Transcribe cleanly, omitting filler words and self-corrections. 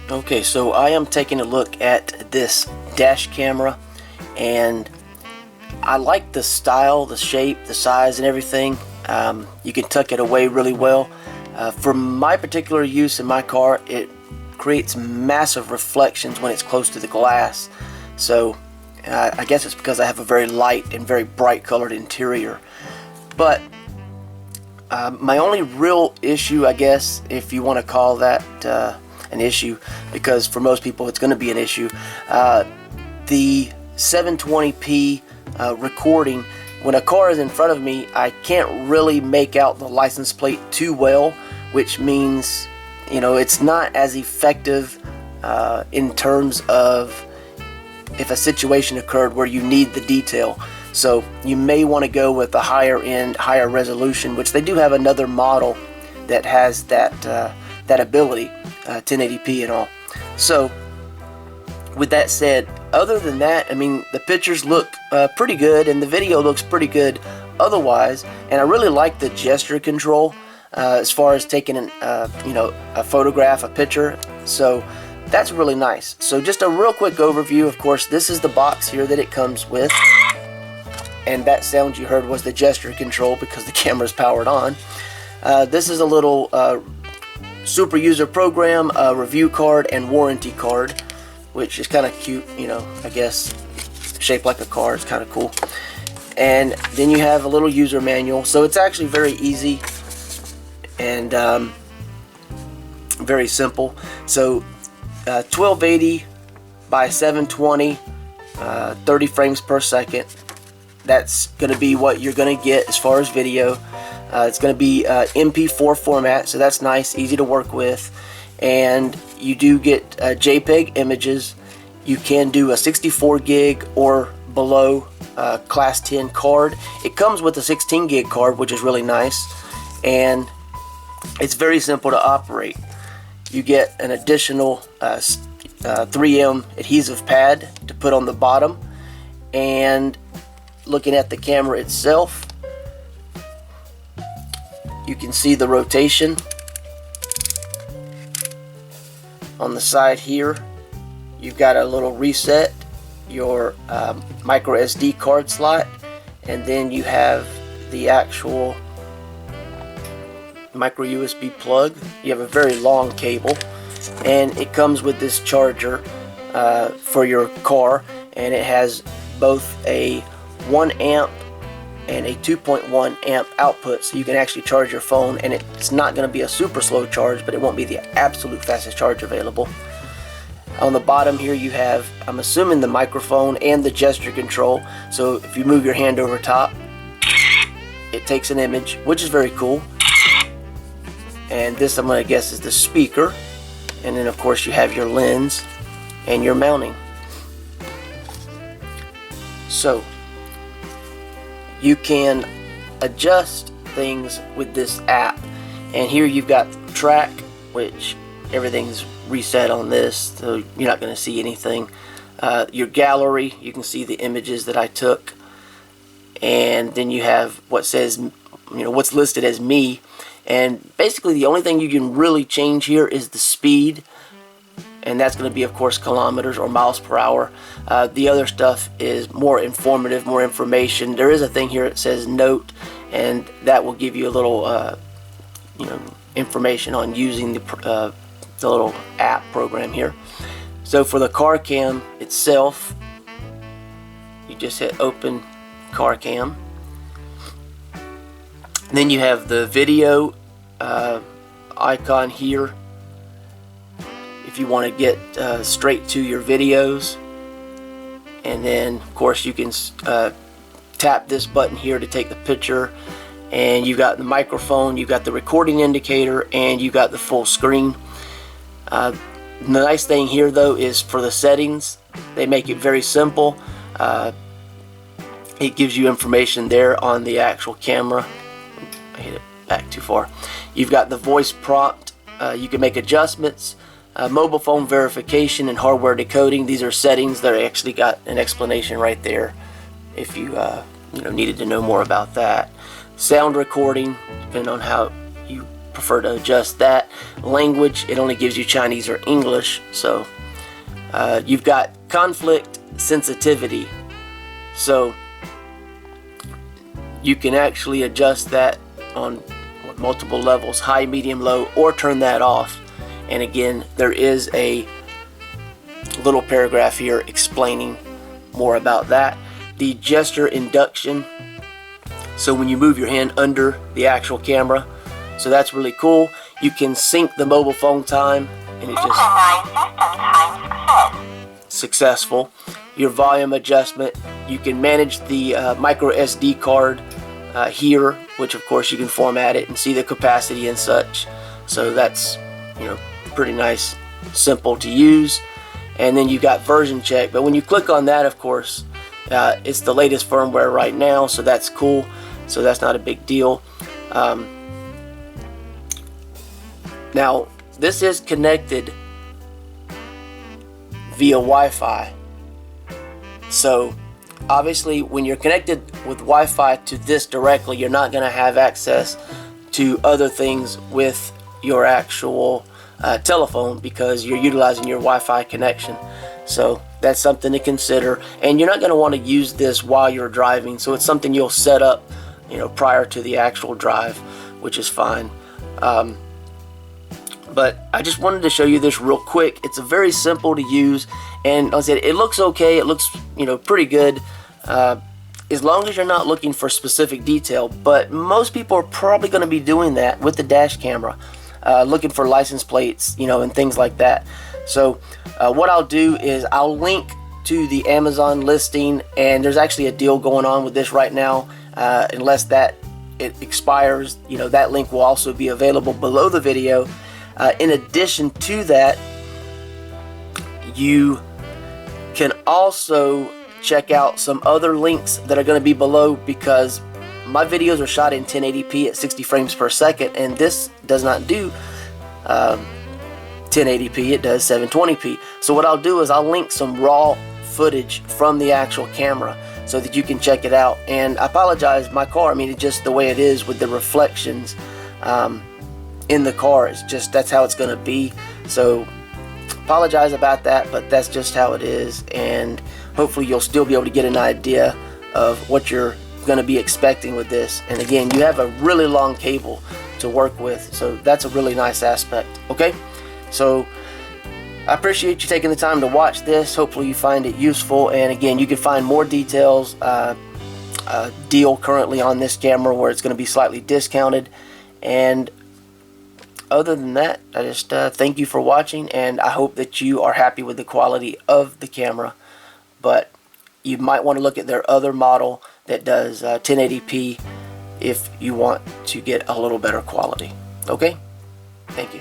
Okay, so I am taking a look at this dash camera, and I like the style, the shape, the size, and everything. You can tuck it away really well. For my particular use in my car, it creates massive reflections when it's close to the glass. So I guess it's because I have a very light and very bright colored interior. But my only real issue, I guess, if you want to call that an issue, because for most people it's going to be an issue, the 720p recording. When a car is in front of me, I can't really make out the license plate too well, which means, you know, it's not as effective in terms of if a situation occurred where you need the detail. So you may want to go with a higher end, higher resolution, which they do have another model that has that that ability, 1080p and all. So with that said, other than that, I mean, the pictures look pretty good, and the video looks pretty good otherwise. And I really like the gesture control as far as taking an, you know, a photograph, a picture. So that's really nice. So just a real quick overview. Of course, this is the box here that it comes with, and that sound you heard was the gesture control because the camera's powered on. This is a little super user program, review card, and warranty card, which is kind of cute, you know, I guess shaped like a car. It's kind of cool. And then you have a little user manual. So it's actually very easy and very simple. So 1280 by 720, 30 frames per second. That's going to be what you're going to get as far as video. It's going to be MP4 format, so that's nice, easy to work with. And you do get JPEG images. You can do a 64 gig or below class 10 card. It comes with a 16 gig card, which is really nice, and it's very simple to operate. You get an additional 3M adhesive pad to put on the bottom, and looking at the camera itself, you can see the rotation on the side here. You've got a little reset, your micro SD card slot, and then you have the actual micro USB plug. You have a very long cable, and it comes with this charger for your car, and it has both a 1 amp and a 2.1 amp output, so you can actually charge your phone, and it's not going to be a super slow charge, but it won't be the absolute fastest charge available. On the bottom here you have, I'm assuming, the microphone and the gesture control. So if you move your hand over top, it takes an image, which is very cool. And this, I'm going to guess, is the speaker. And then of course you have your lens and your mounting. So you can adjust things with this app, and here you've got track, which everything's reset on this, so you're not going to see anything. Your gallery, you can see the images that I took, and then you have what says, you know, what's listed as me, and basically the only thing you can really change here is the speed, and that's going to be, of course, kilometers or miles per hour. The other stuff is more informative, more information. There is a thing here that says note, and that will give you a little you know, information on using the little app program here. So for the car cam itself, you just hit open car cam. And then you have the video icon here if you want to get straight to your videos. And then of course you can tap this button here to take the picture, and you've got the microphone, you've got the recording indicator, and you got the full screen. The nice thing here though is for the settings, they make it very simple. It gives you information there on the actual camera. I hit it back too far. You've got the voice prompt. You can make adjustments, mobile phone verification, and hardware decoding. These are settings that actually got an explanation right there if you you know, needed to know more about that. Sound recording, depending on how you prefer to adjust that. Language, it only gives you Chinese or English. So you've got conflict sensitivity, so you can actually adjust that on multiple levels, high, medium, low, or turn that off. And again, there is a little paragraph here explaining more about that. The gesture induction, so when you move your hand under the actual camera, so that's really cool. You can sync the mobile phone time, and it just successful. Your volume adjustment, you can manage the micro SD card here, which of course you can format it and see the capacity and such. So that's, you know, pretty nice, simple to use. And then you got version check, but when you click on that, of course, it's the latest firmware right now, so that's cool. So that's not a big deal. Now this is connected via Wi-Fi, so obviously when you're connected with Wi-Fi to this directly, you're not going to have access to other things with your actual telephone, because you're utilizing your Wi-Fi connection. So that's something to consider, and you're not going to want to use this while you're driving, so it's something you'll set up, you know, prior to the actual drive, which is fine. But I just wanted to show you this real quick. It's a very simple to use, and like I said, it looks okay. It looks, you know, pretty good, as long as you're not looking for specific detail. But most people are probably going to be doing that with the dash camera, looking for license plates, you know, and things like that. So what I'll do is I'll link to the Amazon listing, and there's actually a deal going on with this right now. Unless that it expires, you know, that link will also be available below the video. In addition to that, you can also check out some other links that are going to be below, because my videos are shot in 1080p at 60 frames per second, and this does not do 1080p, it does 720p. So what I'll do is I'll link some raw footage from the actual camera so that you can check it out. And I apologize, my car, I mean, it's just the way it is with the reflections in the car. It's just, that's how it's going to be. So apologize about that, but that's just how it is, and hopefully you'll still be able to get an idea of what you're going to be expecting with this. And again, you have a really long cable to work with, so that's a really nice aspect. Okay, so I appreciate you taking the time to watch this. Hopefully you find it useful, and again, you can find more details, deal currently on this camera where it's going to be slightly discounted. And other than that, I just thank you for watching, and I hope that you are happy with the quality of the camera. But you might want to look at their other model that does 1080p if you want to get a little better quality. Okay? Thank you.